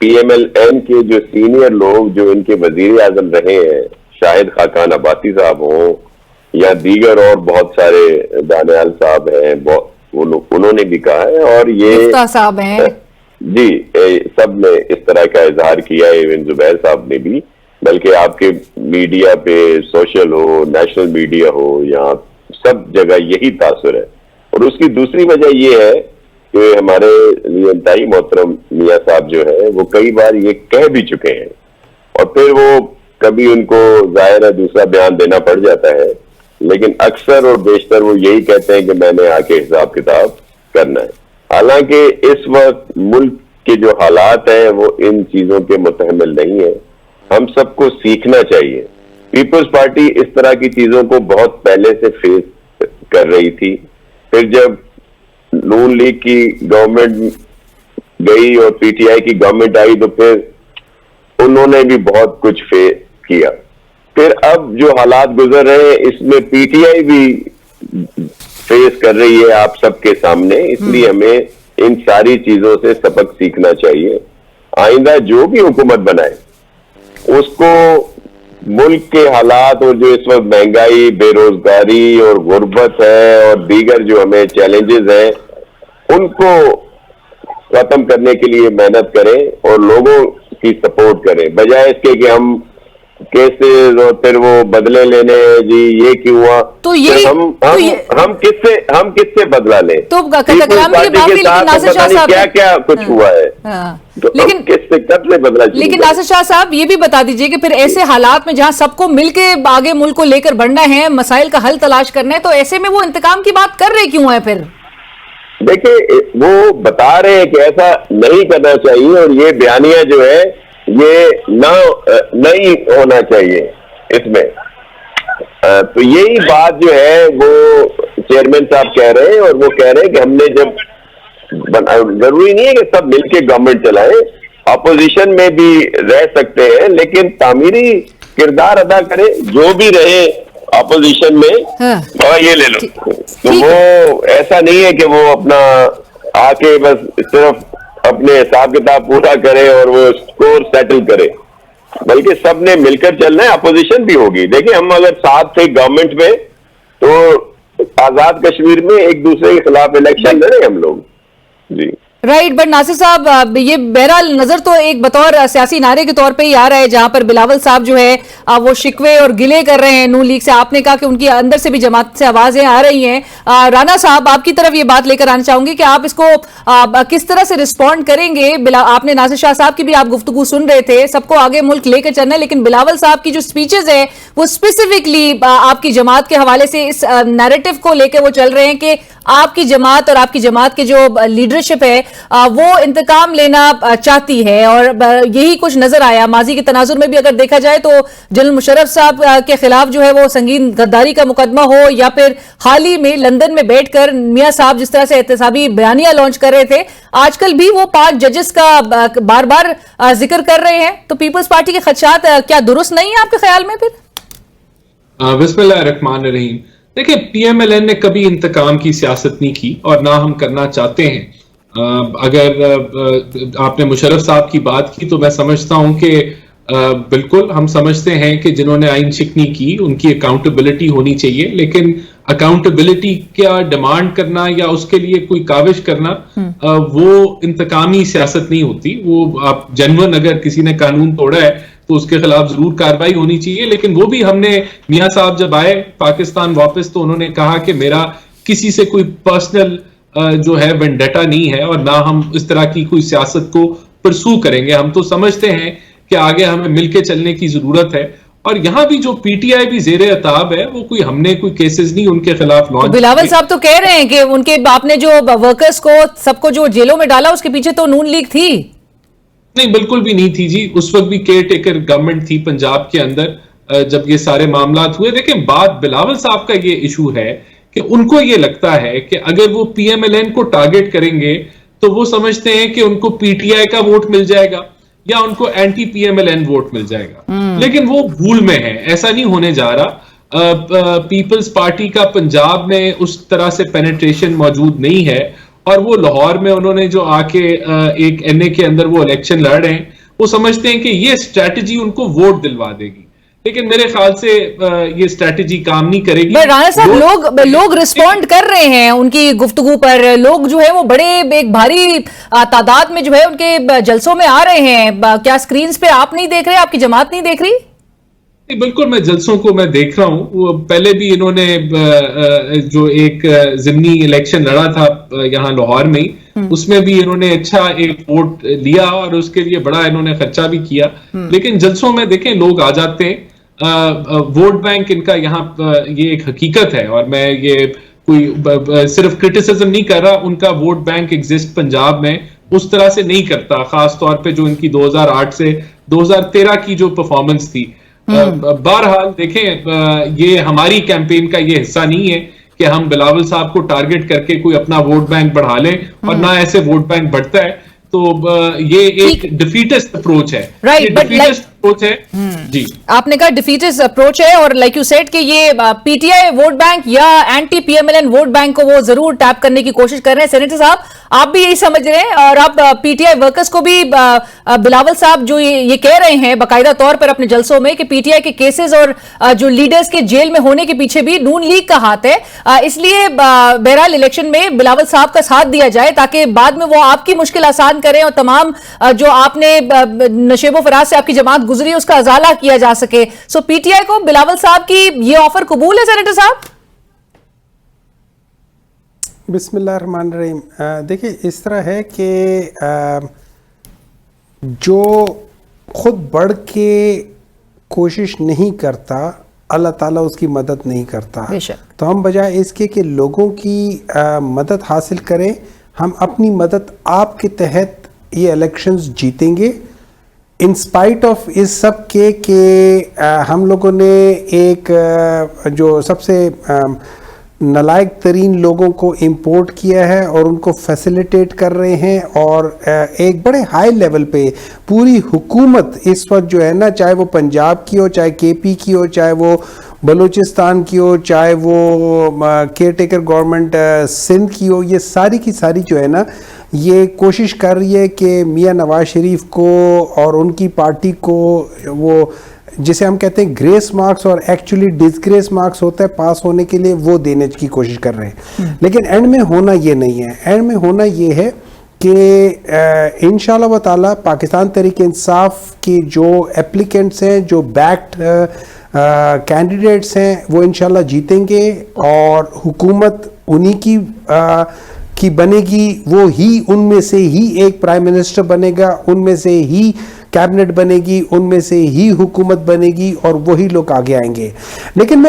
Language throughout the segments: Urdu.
PMLN کے جو سینئر لوگ جو ان کے وزیر اعظم رہے ہیں، شاہد خاقان عباسی صاحب ہوں یا دیگر اور بہت سارے دانیال صاحب ہیں، انہوں نے بھی کہا ہے، اور یہ صاحب ہیں جی سب نے اس طرح کا اظہار کیا ہے، ایون زبیر صاحب نے بھی، بلکہ آپ کے میڈیا پہ سوشل ہو، نیشنل میڈیا ہو، یہاں سب جگہ یہی تاثر ہے۔ اور اس کی دوسری وجہ یہ ہے کہ ہمارے لیے انتہائی محترم میاں صاحب جو ہے وہ کئی بار یہ کہہ بھی چکے ہیں، اور پھر وہ کبھی ان کو ظاہر ہے دوسرا بیان دینا پڑ جاتا ہے، لیکن اکثر اور بیشتر وہ یہی کہتے ہیں کہ میں نے آ کے حساب کتاب کرنا ہے۔ حالانکہ اس وقت ملک کے جو حالات ہیں وہ ان چیزوں کے متحمل نہیں ہیں، ہم سب کو سیکھنا چاہیے۔ پیپلز پارٹی اس طرح کی چیزوں کو بہت پہلے سے فیس کر رہی تھی، پھر جب نون لیگ کی گورنمنٹ گئی اور PTI کی گورنمنٹ آئی تو پھر انہوں نے بھی بہت کچھ فیس کیا، پھر اب جو حالات گزر رہے ہیں اس میں PTI بھی فیس کر رہی ہے آپ سب کے سامنے، اس لیے ہمیں ان ساری چیزوں سے سبق سیکھنا چاہیے۔ آئندہ جو بھی حکومت بنائے اس کو ملک کے حالات اور جو اس وقت مہنگائی، بے روزگاری اور غربت ہے اور دیگر جو ہمیں چیلنجز ہیں ان کو ختم کرنے کے لیے محنت کریں اور لوگوں کی سپورٹ کریں، بجائے اس کے کہ ہم کیسز اور پھر وہ بدلے لینے جی یہ کیوں ہوا، تو یہ ہم کس سے بدلا لیں؟ تو کیا کیا کچھ ہوا ہے، لیکن کس سے کب سے بدلا؟ لیکن ناصر شاہ صاحب یہ بھی بتا دیجئے کہ پھر ایسے حالات میں جہاں سب کو مل کے آگے ملک کو لے کر بڑھنا ہے، مسائل کا حل تلاش کرنا ہے، تو ایسے میں وہ انتقام کی بات کر رہے کیوں ہے پھر؟ دیکھیں وہ بتا رہے ہیں کہ ایسا نہیں کرنا چاہیے، اور یہ بیانیہ جو ہے یہ نہیں ہونا چاہیے اس میں۔ تو یہی بات جو ہے وہ چیئرمین صاحب کہہ رہے ہیں، اور وہ کہہ رہے ہیں کہ ہم نے جب ضروری نہیں ہے کہ سب مل کے گورنمنٹ چلائیں، اپوزیشن میں بھی رہ سکتے ہیں، لیکن تعمیری کردار ادا کریں، جو بھی رہے اپوزیشن میں یہ لے لو۔ تو وہ ایسا نہیں ہے کہ وہ اپنا آ کے بس صرف اپنے حساب کتاب پورا کرے اور وہ اسکور سیٹل کرے، بلکہ سب نے مل کر چلنا ہے، اپوزیشن بھی ہوگی۔ دیکھیں ہم اگر ساتھ تھے گورنمنٹ میں تو آزاد کشمیر میں ایک دوسرے کے خلاف الیکشن لڑے ہم لوگ جی۔ رائٹ، بٹ ناصر صاحب یہ بہرحال نظر تو ایک بطور سیاسی نعرے کے طور پہ ہی آ رہا ہے، جہاں پر بلاول صاحب جو ہے وہ شکوے اور گلے کر رہے ہیں نون لیگ سے۔ آپ نے کہا کہ ان کی اندر سے بھی جماعت سے آوازیں آ رہی ہیں۔ رانا صاحب آپ کی طرف یہ بات لے کر آنا چاہوں گی کہ آپ اس کو کس طرح سے رسپونڈ کریں گے؟ آپ نے ناصر شاہ صاحب کی بھی آپ گفتگو سن رہے تھے، سب کو آگے ملک لے کر چلنا ہے، لیکن بلاول صاحب کی جو سپیچز ہیں وہ اسپیسیفکلی آپ کی جماعت کے حوالے سے اس نیریٹو کو لے کے وہ چل رہے ہیں کہ آپ کی جماعت اور آپ کی جماعت کے جو لیڈرشپ ہے وہ انتقام لینا چاہتی ہے، اور یہی کچھ نظر آیا ماضی کے تناظر میں بھی۔ اگر دیکھا جائے تو جنرل مشرف صاحب کے خلاف جو ہے وہ سنگین غداری کا مقدمہ ہو، یا پھر حال ہی میں لندن میں بیٹھ کر میاں صاحب جس طرح سے احتسابی بیانیہ لانچ کر رہے تھے، آج کل بھی وہ 5 ججز کا بار بار ذکر کر رہے ہیں، تو پیپلز پارٹی کے خدشات کیا درست نہیں ہیں آپ کے خیال میں پھر؟ بسم اللہ الرحمن الرحیم۔ دیکھیں PMLN نے کبھی انتقام کی سیاست نہیں کی اور نہ ہم کرنا چاہتے ہیں۔ اگر آپ نے مشرف صاحب کی بات کی تو میں سمجھتا ہوں کہ بالکل ہم سمجھتے ہیں کہ جنہوں نے آئین شکنی کی ان کی اکاؤنٹیبلٹی ہونی چاہیے، لیکن اکاؤنٹیبلٹی کیا ڈیمانڈ کرنا یا اس کے لیے کوئی کاوش کرنا وہ انتقامی سیاست نہیں ہوتی۔ وہ آپ جنون اگر کسی نے قانون توڑا ہے تو اس کے خلاف ضرور کارروائی ہونی چاہیے، لیکن وہ بھی ہم نے میاں صاحب جب آئے پاکستان واپس تو انہوں نے کہا کہ میرا کسی سے کوئی پرسنل جو ہے وینڈیٹا نہیں ہے اور نہ ہم اس طرح کی کوئی سیاست کو پرسو کریں گے۔ ہم تو سمجھتے ہیں کہ آگے ہمیں مل کے چلنے کی ضرورت ہے، اور یہاں بھی جو PTI بھی زیر عتاب ہے وہ کوئی ہم نے کوئی کیسز نہیں ان کے خلاف لانچ۔ بلاول صاحب تو کہہ رہے ہیں کہ ان کے آپ نے جو ورکرز کو سب کو جو جیلوں میں ڈالا اس کے پیچھے تو نون لیگ تھی۔ نہیں بالکل بھی نہیں تھی جی، اس وقت بھی کیئر ٹیکر گورنمنٹ تھی پنجاب کے اندر جب یہ سارے معاملات ہوئے۔ دیکھیں بات بلاول صاحب کا یہ ایشو ہے کہ ان کو یہ لگتا ہے کہ اگر وہ PMLN کو ٹارگٹ کریں گے تو وہ سمجھتے ہیں کہ ان کو PTI کا ووٹ مل جائے گا یا ان کو اینٹی PMLN ووٹ مل جائے گا، لیکن وہ بھول میں ہے، ایسا نہیں ہونے جا رہا۔ پیپلز پارٹی کا پنجاب میں اس طرح سے پینیٹریشن موجود نہیں ہے، اور وہ لاہور میں انہوں نے جو آ کے ایک این اے کے اندر وہ الیکشن لڑ رہے ہیں, وہ سمجھتے ہیں کہ یہ اسٹریٹجی ان کو ووٹ دلوا دے گی, لیکن میرے خیال سے یہ اسٹریٹجی کام نہیں کرے گی. رانا صاحب لوگ رسپونڈ کر رہے ہیں ان کی گفتگو پر, لوگ جو ہے وہ بڑے ایک بھاری تعداد میں جو ہے ان کے جلسوں میں آ رہے ہیں. کیا سکرینز پہ آپ نہیں دیکھ رہے, آپ کی جماعت نہیں دیکھ رہی؟ بالکل, میں جلسوں کو میں دیکھ رہا ہوں. وہ پہلے بھی انہوں نے جو ایک ضمنی الیکشن لڑا تھا یہاں لاہور میں, اس میں بھی انہوں نے اچھا ایک ووٹ لیا اور اس کے لیے بڑا انہوں نے خرچہ بھی کیا. لیکن جلسوں میں دیکھیں لوگ آ جاتے ہیں, ووٹ بینک ان کا یہاں یہ ایک حقیقت ہے, اور میں یہ کوئی صرف کرٹیسزم نہیں کر رہا, ان کا ووٹ بینک ایگزسٹ پنجاب میں اس طرح سے نہیں کرتا, خاص طور پہ جو ان کی 2008 سے 2013 کی جو پرفارمنس تھی. بہرحال دیکھیں, یہ ہماری کیمپین کا یہ حصہ نہیں ہے کہ ہم بلاول صاحب کو ٹارگٹ کر کے کوئی اپنا ووٹ بینک بڑھا لیں, اور نہ ایسے ووٹ بینک بڑھتا ہے. تو یہ ایک ڈیفیٹسٹ اپروچ ہے, ڈیفیٹسٹ اپروچ ہے. جی, آپ نے کہا ڈیفیٹسٹ اپروچ ہے, اور لائک یو سیڈ کہ یہ P T I vote bank یا anti P M L N vote bank کو وہ ضرور ٹیپ کرنے کی کوشش کر رہے ہیں. سینیٹر صاحب آپ بھی یہی سمجھ رہے ہیں, اور آپ پی ٹی آئی ورکرز کو بھی, بلاول صاحب جو یہ کہہ رہے ہیں باقاعدہ طور پر اپنے جلسوں میں کہ پی ٹی آئی کے کیسز اور جو لیڈرز کے جیل میں ہونے کے پیچھے بھی نون لیگ کا ہاتھ ہے, اس لیے بہرحال الیکشن میں بلاول صاحب کا ساتھ دیا جائے تاکہ بعد میں وہ آپ کی مشکل آسان کریں, اور تمام جو آپ نے نشیب و فراز سے آپ کی جماعت گزری اس کا ازالہ کیا جا سکے. سو پی ٹی آئی کو بلاول صاحب کی یہ آفر قبول ہے سینیٹر صاحب؟ بسم اللہ الرحمن الرحیم. دیکھیں اس طرح ہے کہ جو خود بڑھ کے کوشش نہیں کرتا اللہ تعالیٰ اس کی مدد نہیں کرتا. تو ہم بجائے اس کے کہ لوگوں کی مدد حاصل کریں, ہم اپنی مدد آپ کے تحت یہ الیکشنز جیتیں گے, ان اسپائٹ آف اس سب کے کہ ہم لوگوں نے ایک جو سب سے نالائق ترین لوگوں کو امپورٹ کیا ہے اور ان کو فیسیلیٹیٹ کر رہے ہیں, اور ایک بڑے ہائی لیول پہ پوری حکومت اس وقت جو ہے نا, چاہے وہ پنجاب کی ہو, چاہے کے پی کی ہو, چاہے وہ بلوچستان کی ہو, چاہے وہ کیئر ٹیکر گورنمنٹ سندھ کی ہو, یہ ساری کی ساری جو ہے نا یہ کوشش کر رہی ہے کہ میاں نواز شریف کو اور ان کی پارٹی کو وہ جسے ہم کہتے ہیں گریس مارکس اور ایکچولی ڈسگریس مارکس ہوتا ہے پاس ہونے کے لیے, وہ دینے کی کوشش کر رہے ہیں. لیکن اینڈ میں ہونا یہ نہیں ہے, اینڈ میں ہونا یہ ہے کہ انشاءاللہ تعالی پاکستان تحریک انصاف کی جو اپلیکنٹس ہیں, جو بیکڈ کینڈیڈیٹس ہیں, وہ انشاءاللہ جیتیں گے, اور حکومت انہی کی بنے گی, وہ ہی ان میں سے ہی ایک پرائم منسٹر بنے گا, ان میں سے ہی کیبنٹ بنے گی, ان میں سے ہی حکومت بنے گی, اور وہی لوگ آگے آئیں گے. لیکن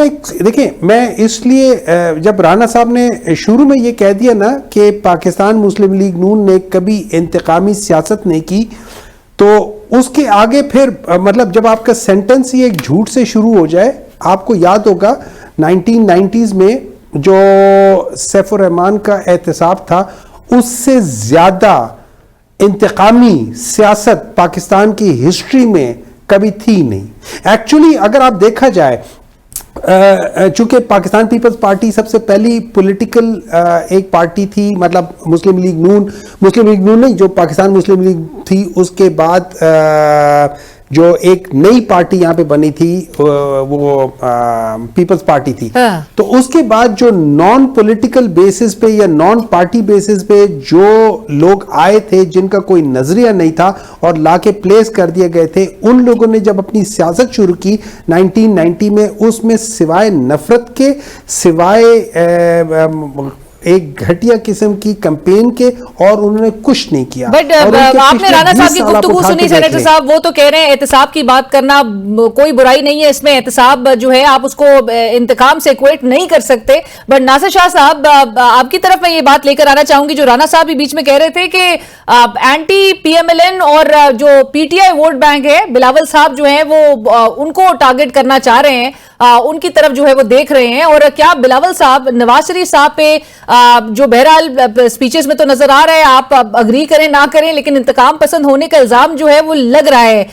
دیکھیں میں اس لیے جب رانا صاحب نے شروع میں یہ کہہ دیا نا کہ پاکستان مسلم لیگ نون نے کبھی انتقامی سیاست نہیں کی, تو اس کے آگے پھر مطلب جب آپ کا سینٹنس ہی ایک جھوٹ سے شروع ہو جائے, آپ کو یاد ہوگا 1990s میں جو سیف الرحمان کا احتساب تھا, اس سے زیادہ انتقامی سیاست پاکستان کی ہسٹری میں کبھی تھی نہیں. ایکچولی اگر آپ دیکھا جائے, چونکہ پاکستان پیپلز پارٹی سب سے پہلی پولیٹیکل ایک پارٹی تھی, مطلب مسلم لیگ نون نہیں, جو پاکستان مسلم لیگ تھی اس کے بعد جو ایک نئی پارٹی یہاں پہ بنی تھی وہ پیپلز پارٹی تھی. تو اس کے بعد جو نان پولیٹیکل بیسس پہ یا نان پارٹی بیسس پہ جو لوگ آئے تھے جن کا کوئی نظریہ نہیں تھا اور لا کے پلیس کر دیے گئے تھے, ان لوگوں نے جب اپنی سیاست شروع کی 1990 میں, اس میں سوائے نفرت کے, سوائے ایک گھٹیا قسم کی کمپین کے, اور انہوں نے کچھ نہیں کیا. بٹ آپ نے رانا صاحب کی گفتگو سنی سینیٹر صاحب, وہ تو کہہ رہے ہیں احتساب کی بات کرنا کوئی برائی نہیں ہے اس میں, احتساب جو ہے آپ اس کو انتقام سے ایکویٹ نہیں کر سکتے. بٹ ناصر شاہ صاحب آپ کی طرف میں یہ بات لے کر آنا چاہوں گی, جو رانا صاحب بھی بیچ میں کہہ رہے تھے کہ anti P M L N اور جو P T I vote bank ہے, بلاول صاحب جو ہیں وہ ان کو ٹارگٹ کرنا چاہ رہے ہیں, ان کی طرف جو ہے وہ دیکھ رہے ہیں, اور کیا بلاول صاحب نواز شریف صاحب پہ جو بہرحال سپیچز میں تو نظر آ رہا ہے, آپ اگری کریں نہ کریں, لیکن انتقام پسند ہونے کا الزام جو ہے وہ لگ رہا ہے.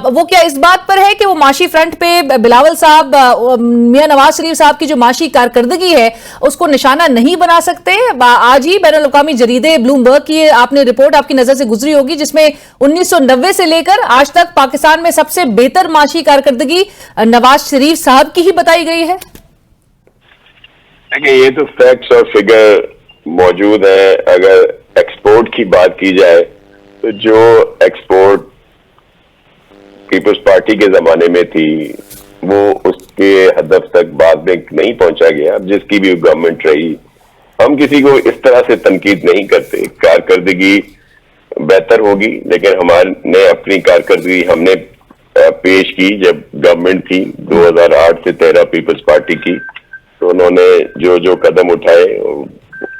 وہ کیا اس بات پر ہے کہ وہ معاشی فرنٹ پہ بلاول صاحب, میاں نواز شریف صاحب کی جو معاشی کارکردگی ہے اس کو نشانہ نہیں بنا سکتے؟ آج ہی بین الاقوامی جریدے بلومبرگ کی آپ نے رپورٹ آپ کی نظر سے گزری ہوگی, جس میں 1990 سے لے کر آج تک پاکستان میں سب سے بہتر معاشی کارکردگی نواز شریف صاحب کی ہی بتائی گئی ہے. دیکھیں, یہ تو فیکٹس اور فگر موجود ہیں. اگر ایکسپورٹ کی بات کی جائے تو جو ایکسپورٹ پیپلز پارٹی کے زمانے میں تھی وہ اس کے ہدف تک بعد میں نہیں پہنچا گیا. اب جس کی بھی گورنمنٹ رہی, ہم کسی کو اس طرح سے تنقید نہیں کرتے. کارکردگی بہتر ہوگی, لیکن ہمارے اپنی کارکردگی ہم نے پیش کی جب گورنمنٹ تھی 2008 سے 13 پیپلز پارٹی کی, تو انہوں نے جو جو قدم اٹھائے,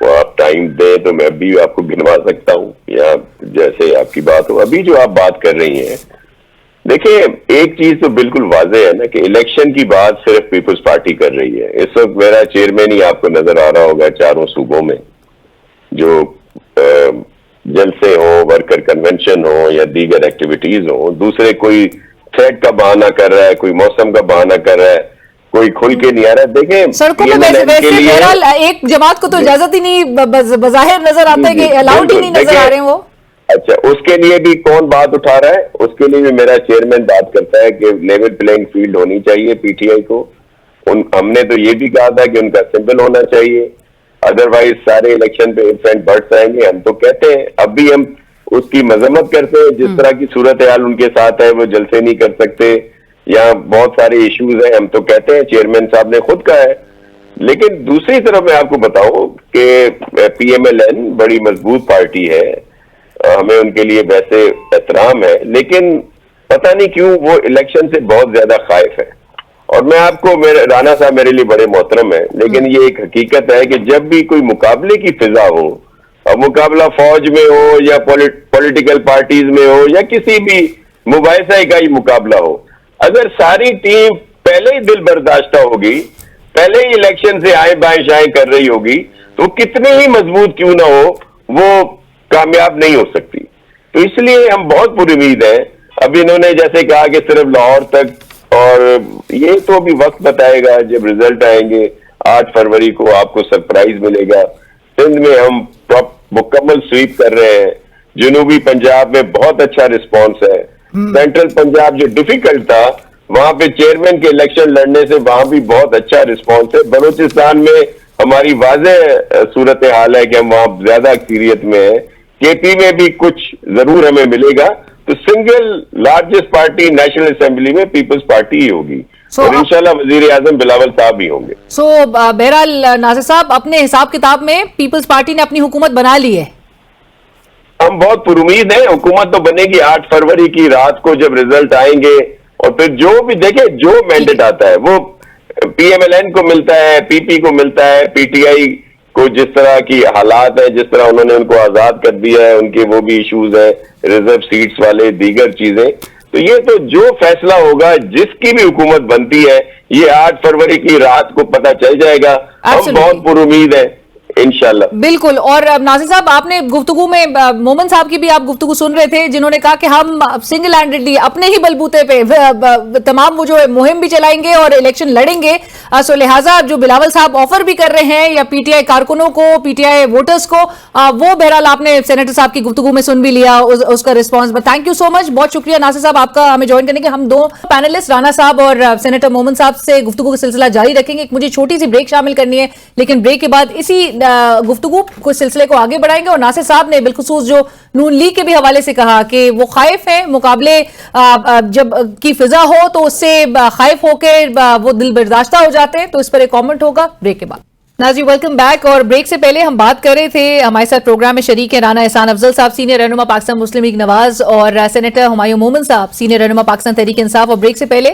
آپ ٹائم دیں تو میں ابھی آپ کو گنوا سکتا ہوں, یا جیسے آپ کی بات ہو. ابھی جو آپ بات کر رہی ہیں, دیکھیں ایک چیز تو بالکل واضح ہے نا کہ الیکشن کی بات صرف پیپلز پارٹی کر رہی ہے. اس وقت میرا چیئرمین ہی آپ کو نظر آ رہا ہوگا چاروں صوبوں میں جو جلسے ہوں, ورکر کنونشن ہوں یا دیگر ایکٹیویٹیز ہوں, دوسرے کوئی تھریٹ کا بہانہ کر رہا ہے, کوئی موسم کا بہانہ کر رہا ہے, کوئی کھل کے نہیں آ رہا. دیکھیں سڑکوں پہ ویسے بہرحال ایک جماعت کو تو اجازت ہی نہیں بظاہر نظر آتا ہے کہ الاؤڈ ہی نہیں نظر آ رہے ہیں وہ. اچھا, اس کے لیے بھی کون بات اٹھا رہا ہے؟ اس کے لیے بھی میرا چیئرمین بات کرتا ہے کہ لیول پلینگ فیلڈ ہونی چاہیے پی ٹی آئی کو. ہم نے تو یہ بھی کہا تھا کہ ان کا سمبل ہونا چاہیے, ادروائز سارے الیکشن پہ انفینٹ برڈس آئیں گے. ہم تو کہتے ہیں, اب بھی ہم اس کی مذمت کرتے ہیں, جس طرح کی صورتحال ان کے ساتھ ہے, وہ جلسے نہیں کر سکتے, یہاں بہت سارے ایشوز ہیں. ہم تو کہتے ہیں, چیئرمین صاحب نے خود کہا ہے. لیکن دوسری طرف میں آپ کو بتاؤں کہ پی ایم ایل این بڑی مضبوط پارٹی ہے, ہمیں ان کے لیے ویسے احترام ہے, لیکن پتہ نہیں کیوں وہ الیکشن سے بہت زیادہ خائف ہے. اور میں آپ کو, رانا صاحب میرے لیے بڑے محترم ہیں, لیکن یہ ایک حقیقت ہے کہ جب بھی کوئی مقابلے کی فضا ہو, اور مقابلہ فوج میں ہو یا پولیٹیکل پارٹیز میں ہو یا کسی بھی مباحثہ کا ہی مقابلہ ہو, اگر ساری ٹیم پہلے ہی دل برداشتہ ہوگی, پہلے ہی الیکشن سے آئیں بائیں شائیں کر رہی ہوگی, تو کتنے ہی مضبوط کیوں نہ ہو وہ کامیاب نہیں ہو سکتی. تو اس لیے ہم بہت پر امید ہیں. اب انہوں نے جیسے کہا کہ صرف لاہور تک, اور یہ تو ابھی وقت بتائے گا, جب ریزلٹ آئیں گے 8 فروری کو آپ کو سرپرائز ملے گا. سندھ میں ہم مکمل سویپ کر رہے ہیں, جنوبی پنجاب میں بہت اچھا رسپانس ہے, سینٹرل پنجاب جو ڈیفیکلٹ تھا وہاں پہ چیئرمین کے الیکشن لڑنے سے وہاں بھی بہت اچھا رسپانس ہے. بلوچستان میں ہماری واضح صورتحال ہے کہ ہم وہاں زیادہ اکثریت میں ہیں. کے پی میں بھی کچھ ضرور ہمیں ملے گا. تو single largest party national assembly میں پیپلز پارٹی ہی ہوگی, اور انشاءاللہ وزیر اعظم بلاول صاحب ہی ہوں گے. بہرحال ناصر صاحب, اپنے حساب کتاب میں پیپلز پارٹی نے اپنی حکومت بنا لی ہے. ہم بہت پر امید ہیں, حکومت تو بنے گی 8 فروری کی رات کو جب ریزلٹ آئیں گے, اور پھر جو بھی دیکھیں جو مینڈیٹ آتا ہے وہ پی ایم ایل این کو ملتا ہے, پی پی کو ملتا ہے, پی ٹی آئی کو جس طرح کی حالات ہیں, جس طرح انہوں نے ان کو آزاد کر دیا ہے, ان کے وہ بھی ایشوز ہیں, ریزرو سیٹس والے دیگر چیزیں. تو یہ تو جو فیصلہ ہوگا, جس کی بھی حکومت بنتی ہے, یہ 8 فروری کی رات کو پتہ چل جائے گا. ہم بہت پر امید ہیں انشاءاللہ. بالکل. اور ناصر صاحب, آپ نے گفتگو میں مومن صاحب کی بھی آپ گفتگو سن رہے تھے, جنہوں نے کہا کہ ہم سنگل ہینڈڈلی اپنے ہی بلبوتے پہ تمام وہ جو مہم بھی چلائیں گے اور الیکشن لڑیں گے. سو لہٰذا جو بلاول صاحب آفر بھی کر رہے ہیں, یا پی ٹی آئی کارکنوں کو, پی ٹی آئی ووٹرز کو, وہ بہرحال آپ نے سینیٹر صاحب کی گفتگو میں سن بھی لیا اس کا رسپانس. تھینک یو سو مچ, بہت شکریہ ناصر صاحب آپ کا ہمیں جوائن کرنے کے. ہم دو پینلسٹ رانا صاحب اور سینیٹر مومن صاحب سے گفتگو کا سلسلہ جاری رکھیں گے. مجھے چھوٹی سی بریک شامل کرنی ہے, لیکن بریک کے بعد اسی گفتگو کو سلسلے کو آگے بڑھائیں گے. اور ناصر صاحب نے بالخصوص جو نون لیگ کے بھی حوالے سے کہا کہ وہ خائف ہیں, مقابلے جب کی فضا ہو تو اس سے خائف ہو کے وہ دل برداشتہ ہو جاتے ہیں. تو اس پر ایک کامنٹ ہوگا بریک کے بعد. ناظرین ویلکم بیک. اور بریک سے پہلے ہم بات کر رہے تھے, ہمارے ساتھ پروگرام میں شریک ہیں رانا احسان افضل صاحب, سینئر رہنما پاکستان مسلم لیگ نواز, اور سینیٹر ہمایوں مومن صاحب, سینئر رہنما پاکستان تحریک انصاف. اور بریک سے پہلے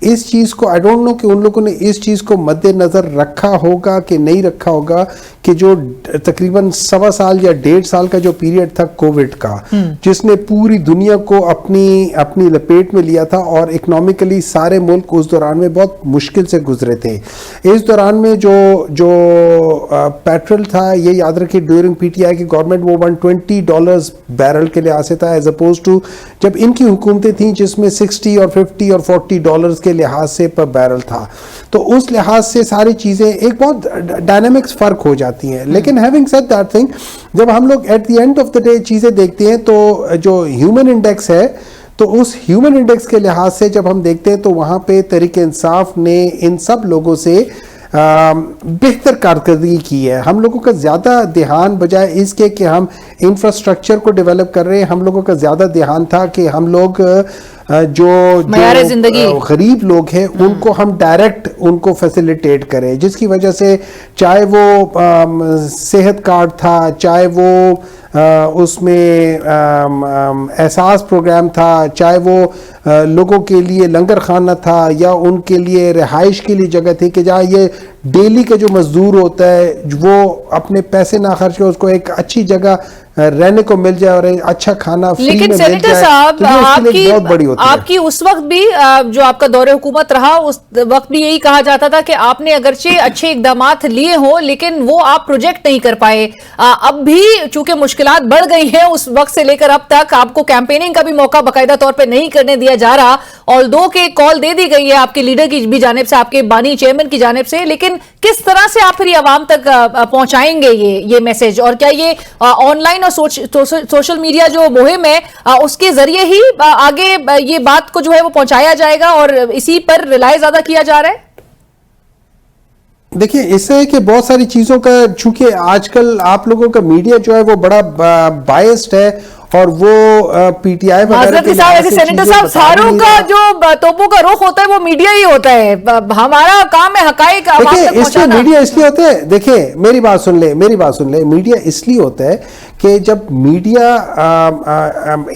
اس چیز کو آئی ڈونٹ نو کہ ان لوگوں نے اس چیز کو مد نظر رکھا ہوگا کہ نہیں رکھا ہوگا کہ جو تقریباً 1.25 سال یا 1.5 سال کا جو پیریڈ تھا کووڈ کا جس نے پوری دنیا کو اپنی لپیٹ میں لیا تھا اور اکنامکلی سارے ملک اس دوران میں بہت مشکل سے گزرے تھے. اس دوران میں جو پیٹرول تھا, یہ یاد رکھیں ڈیورنگ پی ٹی آئی کی گورنمنٹ وہ $120 بیرل کے لحاظ سے تھا, ایز اپوز ٹو جب ان کی حکومتیں تھیں جس میں $60 اور $50 اور $40 کے لحاظ سے پر بیرل تھا. تو اس لحاظ سے ساری چیزیں ایک بہت ڈائنامکس فرق ہو جاتی ہیں. لیکن ہیونگ سیڈ دیٹ تھنگ, جب ہم لوگ at the end of the day چیزیں دیکھتے ہیں تو جو ہیومن انڈیکس ہے, تو اس ہیومن انڈیکس کے لحاظ سے جب ہم دیکھتے ہیں تو وہاں پہ تحریک انصاف نے ان سب لوگوں سے بہتر کارکردگی کی ہے. ہم لوگوں کا زیادہ دھیان بجائے اس کے کہ ہم انفراسٹرکچر کو ڈیولپ کر رہے ہیں, ہم لوگوں کا زیادہ دھیان تھا کہ ہم لوگ جو غریب لوگ ہیں ان کو ہم ڈائریکٹ ان کو فیسیلیٹیٹ کریں, جس کی وجہ سے چاہے وہ صحت کارڈ تھا, چاہے وہ اس میں احساس پروگرام تھا, چاہے وہ لوگوں کے لیے لنگر خانہ تھا, یا ان کے لیے رہائش کے لیے جگہ تھی کہ جہاں یہ ڈیلی کا جو مزدور ہوتا ہے وہ اپنے پیسے نہ خرچ کرے, اس کو ایک اچھی جگہ رہنے کو مل جائے اور اچھا کھانا فری میں مل جائے. لیکن سینیٹر صاحب, آپ کی اس وقت بھی جو آپ کا دور حکومت رہا اس وقت بھی یہی کہا جاتا تھا کہ آپ نے اگرچہ اچھے اقدامات لیے ہوں لیکن وہ آپ پروجیکٹ نہیں کر پائے. اب بھی چونکہ مشکلات بڑھ گئی ہیں اس وقت سے لے کر اب تک, آپ کو کیمپیننگ کا بھی موقع باقاعدہ طور پہ نہیں کرنے دیا جا رہا, آلدو کہ کال دے دی گئی ہے آپ کے لیڈر کی بھی جانب سے, آپ کے بانی چیئرمین کی جانب سے, لیکن کس طرح سے آپ پھر یہ عوام تک پہنچائیں گے یہ میسج, اور کیا یہ آن لائن اور سوشل میڈیا جو مہم ہے اس کے ذریعے ہی آگے یہ بات کو جو ہے وہ پہنچایا جائے گا اور اسی پر ریلائے زیادہ کیا جا رہا ہے؟ دیکھیں اس سے کہ بہت ساری چیزوں کا, چونکہ آج کل آپ لوگوں کا میڈیا جو ہے وہ بڑا بائسڈ ہے اور وہ پی ٹی آئی سینیٹر صاحب ساروں کا جو توپوں کا رخ ہوتا ہے وہ میڈیا ہی ہوتا ہے, ہمارا کام ہے حقائق عوام تک پہنچانا. میڈیا اس لیے ہوتا ہے, دیکھیں میری بات سن لیں, میڈیا اس لیے ہوتا ہے کہ جب میڈیا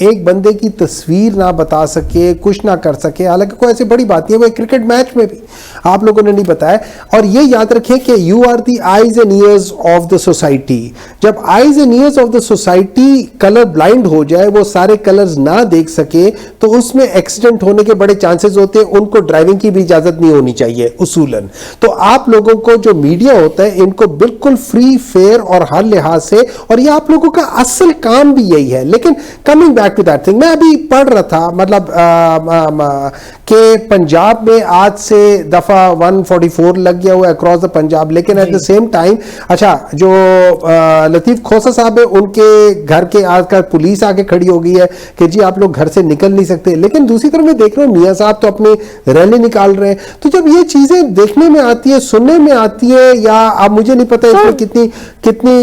ایک بندے کی تصویر نہ بتا سکے, کچھ نہ کر سکے, حالانکہ کوئی ایسی بڑی بات نہیں ہے, وہ کرکٹ میچ میں بھی آپ لوگوں نے نہیں بتایا. اور یہ یاد رکھیں کہ you are the eyes and ears of the society. جب eyes and ears of the society colour blind ہو جائے, وہ سارے کلرز نہ دیکھ سکے, تو اس میں ایکسیڈنٹ ہونے کے بڑے چانسز ہوتے ہیں. ان کو ڈرائیونگ کی بھی اجازت نہیں ہونی چاہیے اصولاً. تو آپ لوگوں کو جو میڈیا ہوتا ہے ان کو بالکل فری فیئر اور ہر لحاظ سے, اور یہ آپ لوگوں کا اصل کام بھی یہی ہے. لیکن coming back to that thing, میں ابھی پڑھ رہا تھا مطلب کہ پنجاب میں آج سے دفعہ 144 لگ گیا ہوا ہے اکراس دا پنجاب, لیکن ایٹ دا سیم ٹائم اچھا جو لطیف کھوسا صاحب ہے ان کے گھر کے آج کل پولیس آ کے کھڑی ہو گئی ہے کہ جی آپ لوگ گھر سے نکل نہیں سکتے. لیکن دوسری طرف میں دیکھ رہا ہوں میاں صاحب تو اپنے ریلی نکال رہے ہیں. تو جب یہ چیزیں دیکھنے میں آتی ہے, سننے میں آتی ہے, یا اب مجھے نہیں پتا اس میں کتنی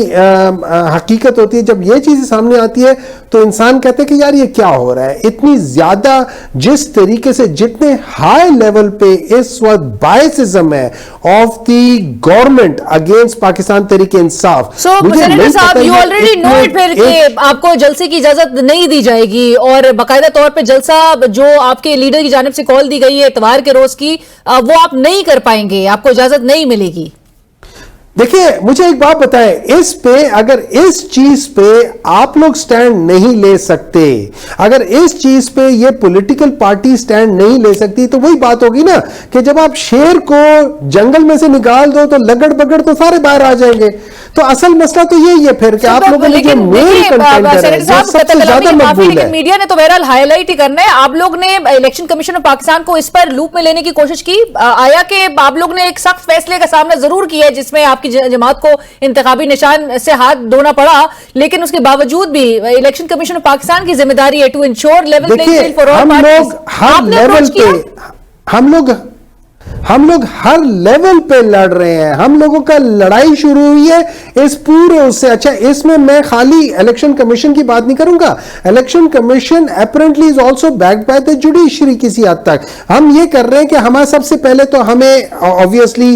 حقیقت ہوتی ہے, جب یہ چیزیں سامنے آتی ہے تو انسان کہتے ہیں کہ یار یہ کیا ہو رہا ہے. اتنی زیادہ جس طریقے سے جتنے ہائی لیول پہ اس وقت بائسزم ہے of the government against Pakistan Tehreek Insaf. آپ کو جلسے کی اجازت نہیں دی جائے گی اور باقاعدہ طور پہ جلسہ جو آپ کے لیڈر کی جانب سے کال دی گئی ہے اتوار کے روز کی, وہ آپ نہیں کر پائیں گے, آپ کو اجازت نہیں ملے گی. دیکھیں مجھے ایک بات بتائیں, اس پہ اگر اس چیز پہ آپ لوگ سٹینڈ نہیں لے سکتے, اگر اس چیز پہ یہ پولیٹیکل پارٹی سٹینڈ نہیں لے سکتی, تو وہی بات ہوگی نا کہ جب آپ شیر کو جنگل میں سے نکال دو تو لگڑ بگڑ تو سارے باہر آ جائیں گے. تو اصل مسئلہ تو یہی ہے پھر کہ آپ لوگوں نے جو مین کنٹینٹ ہے سب سے زیادہ مقبول ہے. میڈیا نے تو بہرحال ہائی لائٹ ہی کرنا ہے. آپ لوگ نے الیکشن کمیشن آف پاکستان کو اس پر لوپ میں لینے کی کوشش کی, آیا کہ آپ لوگ نے ایک سخت فیصلے کا سامنا ضرور کیا ہے جس میں آپ کی جماعت کو انتخابی نشان سے ہاتھ دھونا پڑا, لیکن اس کے باوجود بھی الیکشن کمیشن آف پاکستان کی ذمہ داری ہے to ensure level playing field for all parties. ہر لیول پہ ہم لوگ ہر لیول پہ لڑ رہے ہیں. ہم لوگوں کا لڑائی شروع ہوئی ہے اس پورے اس سے. اچھا اس میں میں خالی الیکشن کمیشن کی بات نہیں کروں گا, election commission apparently is also backed by the judiciary کسی حد تک. ہم یہ کر رہے ہیں کہ ہمارا سب سے پہلے تو ہمیں obviously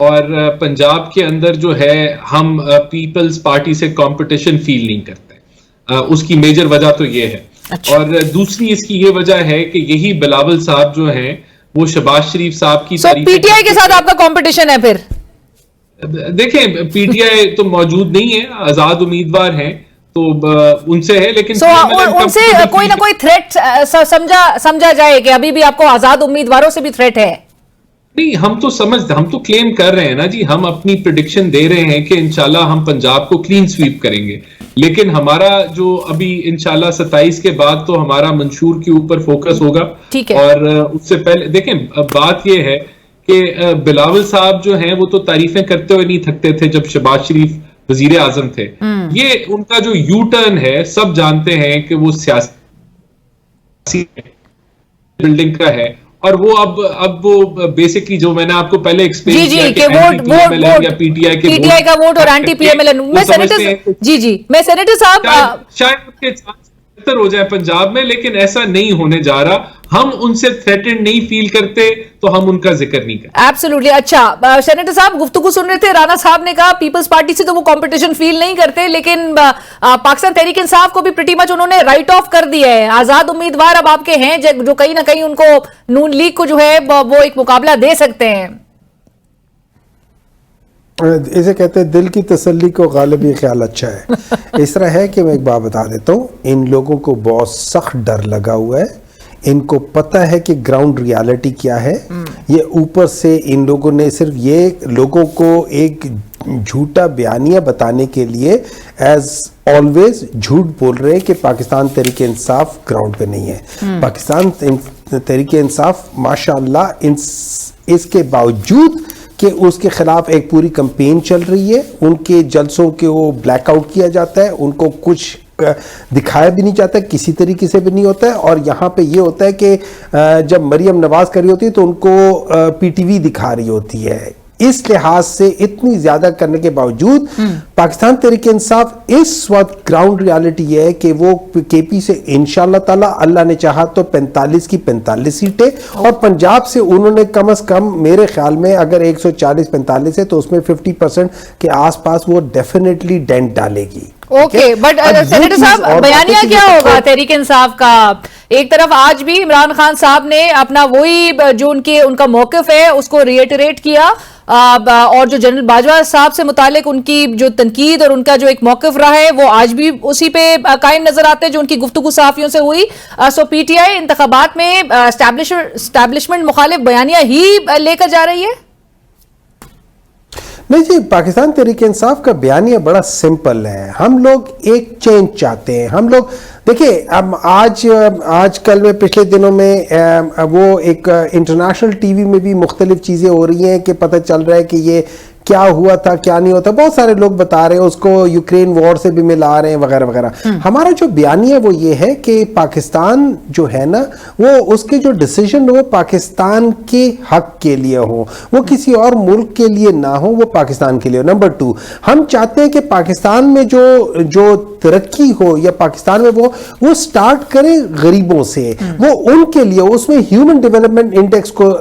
اور پنجاب کے اندر جو ہے ہم پیپلز پارٹی سے کمپٹیشن فیل نہیں کرتے. اس کی میجر وجہ تو یہ ہے. اور دوسری اس کی یہ وجہ ہے کہ یہی بلاول صاحب جو ہیں وہ شہباز شریف صاحب کی پی ٹی آئی کے ساتھ آپ کا کمپٹیشن ہے پھر؟ دیکھیں پی ٹی آئی تو موجود نہیں ہے, آزاد امیدوار ہیں تو ان سے ہے, لیکن ان سے کوئی نہ کوئی تھریٹ سمجھا جائے کہ ابھی بھی آپ کو آزاد امیدواروں سے بھی تھریٹ ہے؟ نہیں, ہم تو کلیم کر رہے ہیں نا جی, ہم اپنی پریڈکشن دے رہے ہیں کہ انشاءاللہ ہم پنجاب کو کلین سویپ کریں گے, لیکن ہمارا جو ابھی انشاءاللہ 27 کے بعد تو ہمارا منشور کے اوپر فوکس ہوگا. اور اس سے پہلے دیکھیں بات یہ ہے کہ بلاول صاحب جو ہیں وہ تو تعریفیں کرتے ہوئے نہیں تھکتے تھے جب شہباز شریف وزیر اعظم تھے. یہ ان کا جو یو ٹرن ہے سب جانتے ہیں کہ وہ سیاسی بلڈنگ کا ہے, اور وہ اب وہ بیسکلی جو میں نے آپ کو پہلے ایکسپلین کیا کہ ووٹ یا پی ٹی آئی کا ووٹ اور anti P M L N. میں سینیٹر صاحب شاید ہو جائے پنجاب میں, لیکن ایسا نہیں ہونے جا رہا. ہم ان سے تھریٹنڈ نہیں فیل کرتے تو ہم ان کا ذکر نہیں کرتے. ایبسولوٹلی. اچھا سینیٹر صاحب گفتگو سن رہے تھے, رانا صاحب نے کہا پیپلز پارٹی سے تو وہ کمپٹیشن فیل نہیں کرتے, لیکن پاکستان تحریک انصاف کو بھی پریٹی مچ انہوں نے رائٹ آف کر دیا ہے. آزاد امیدوار اب آپ کے ہیں جو کہیں نہ کہیں ان کو نون لیگ کو جو ہے وہ ایک مقابلہ دے سکتے ہیں. اسے کہتے ہیں دل کی تسلی کو غالب یہ خیال اچھا ہے. اس طرح ہے کہ میں ایک بات بتا دیتا ہوں, ان لوگوں کو بہت سخت ڈر لگا ہوا ہے. ان کو پتہ ہے کہ گراؤنڈ ریالٹی کیا ہے. یہ اوپر سے ان لوگوں نے صرف یہ لوگوں کو ایک جھوٹا بیانیہ بتانے کے لیے ایز آلویز جھوٹ بول رہے ہیں کہ پاکستان تحریک انصاف گراؤنڈ پہ نہیں ہے. پاکستان تحریک انصاف ماشاءاللہ اس کے باوجود کہ اس کے خلاف ایک پوری کمپین چل رہی ہے, ان کے جلسوں کے وہ بلیک آؤٹ کیا جاتا ہے, ان کو کچھ دکھایا بھی نہیں جاتا, کسی طریقے سے بھی نہیں ہوتا ہے. اور یہاں پہ یہ ہوتا ہے کہ جب مریم نواز کر رہی ہوتی ہے تو ان کو پی ٹی وی دکھا رہی ہوتی ہے. اس لحاظ سے اتنی زیادہ کرنے کے باوجود پاکستان تحریک انصاف اس وقت گراؤنڈ ریالٹی یہ ہے کہ وہ کے پی سے انشاءاللہ تعالی اللہ نے چاہا تو 45 کی 45 سیٹیں, اور پنجاب سے انہوں نے کم از کم میرے خیال میں اگر 140-45 ہے تو اس میں 50% کے آس پاس وہ ڈیفینیٹلی ڈینٹ ڈالے گی. اوکے, بٹ سینیٹر صاحب بیانیہ کیا ہوگا تحریک انصاف کا؟ ایک طرف آج بھی عمران خان صاحب نے اپنا وہی جو ان کا موقف ہے اس کو ریٹریٹ کیا, اور جو جنرل باجوہ صاحب سے متعلق ان کی جو تنقید اور ان کا جو ایک موقف رہا ہے وہ آج بھی اسی پہ قائم نظر آتے ہیں جو ان کی گفتگو صحافیوں سے ہوئی. سو پی ٹی آئی انتخابات میں اسٹیبلشمنٹ مخالف بیانیہ ہی لے کر جا رہی ہے؟ نہیں جی, پاکستان تحریک انصاف کا بیانیہ بڑا سمپل ہے. ہم لوگ ایک چینج چاہتے ہیں. ہم لوگ دیکھیں اب آج کل میں پچھلے دنوں میں وہ ایک انٹرنیشنل ٹی وی میں بھی مختلف چیزیں ہو رہی ہیں کہ پتہ چل رہا ہے کہ یہ کیا ہوا تھا کیا نہیں ہوتا. بہت سارے لوگ بتا رہے ہیں اس کو یوکرین وار سے بھی ملا رہے ہیں وغیرہ وغیرہ. ہمارا جو بیانیہ وہ یہ ہے کہ پاکستان جو ہے نا وہ اس کے جو ڈیسیژن وہ پاکستان کے حق کے لیے ہو, وہ کسی اور ملک کے لیے نہ ہو, وہ پاکستان کے لیے. نمبر 2, ہم چاہتے ہیں کہ پاکستان میں جو ترقی ہو یا پاکستان میں وہ سٹارٹ کرے غریبوں سے, وہ ان کے لیے اس میں ہیومن ڈیولپمنٹ انڈیکس کو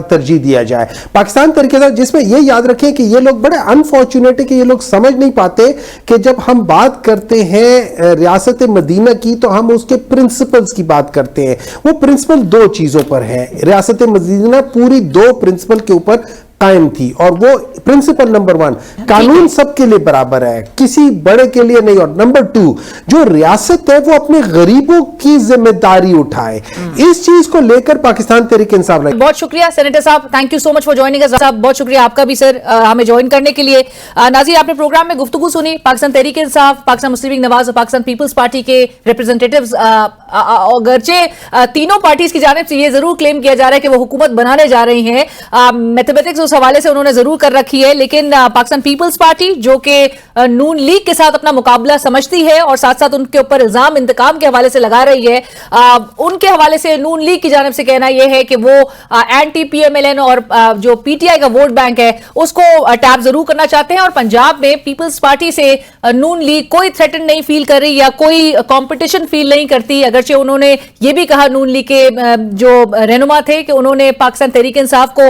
ترجیح دیا جائے. پاکستان طریقے سے جس میں یہ یاد رکھیں کہ یہ لوگ بڑے انفارچونیٹ ہے کہ یہ لوگ سمجھ نہیں پاتے کہ جب ہم بات کرتے ہیں ریاست مدینہ کی تو ہم اس کے پرنسپلز کی بات کرتے ہیں. وہ پرنسپل 2 چیزوں پر ہیں. ریاست مدینہ پوری 2 پرنسپل کے اوپر قائم تھی, اور وہ پرنسپل نمبر 1 قانون سب کے لیے برابر ہے, کسی بڑے کے لیے نہیں. اور نمبر 2 جو ریاست ہے وہ اپنے غریبوں کی ذمہ داری اٹھائے. اس چیز کو لے کر پاکستان تحریک انصاف لگے. بہت شکریہ سینیٹر صاحب, thank you so much for joining us. صاحب بہت شکریہ آپ کا بھی سر ہمیں جوائن کرنے کے لیے. ناظرین آپ نے پروگرام میں گفتگو سنی پاکستان تحریک انصاف, پاکستان مسلم لیگ نواز اور پاکستان پیپلز پارٹی کے ریپرزینٹیٹیوز. اگرچہ تینوں پارٹیز کی جانب سے یہ ضرور کلیم کیا جا رہا ہے کہ وہ حکومت بنانے جا رہی ہیں, میتھمیٹکس اس حوالے سے انہوں نے ضرور کر رکھی ہے, لیکن پاکستان پیپلز پارٹی جو کہ نون لیگ کے ساتھ اپنا مقابلہ سمجھتی ہے اور ساتھ ساتھ ان کے اوپر الزام انتقام کے حوالے سے لگا رہی ہے, ان کے حوالے سے نون لیگ کی جانب سے کہنا یہ ہے کہ وہ anti P M L N اور جو پی ٹی آئی کا ووٹ بینک ہے اس کو ٹیپ ضرور کرنا چاہتے ہیں. اور پنجاب میں پیپلز پارٹی سے نون لیگ کوئی تھریٹن نہیں فیل کر رہی یا کوئی کمپٹیشن فیل نہیں کرتی, اگرچہ انہوں نے یہ بھی کہا نون لیگ کے جو رہنما تھے کہ انہوں نے پاکستان تحریک انصاف کو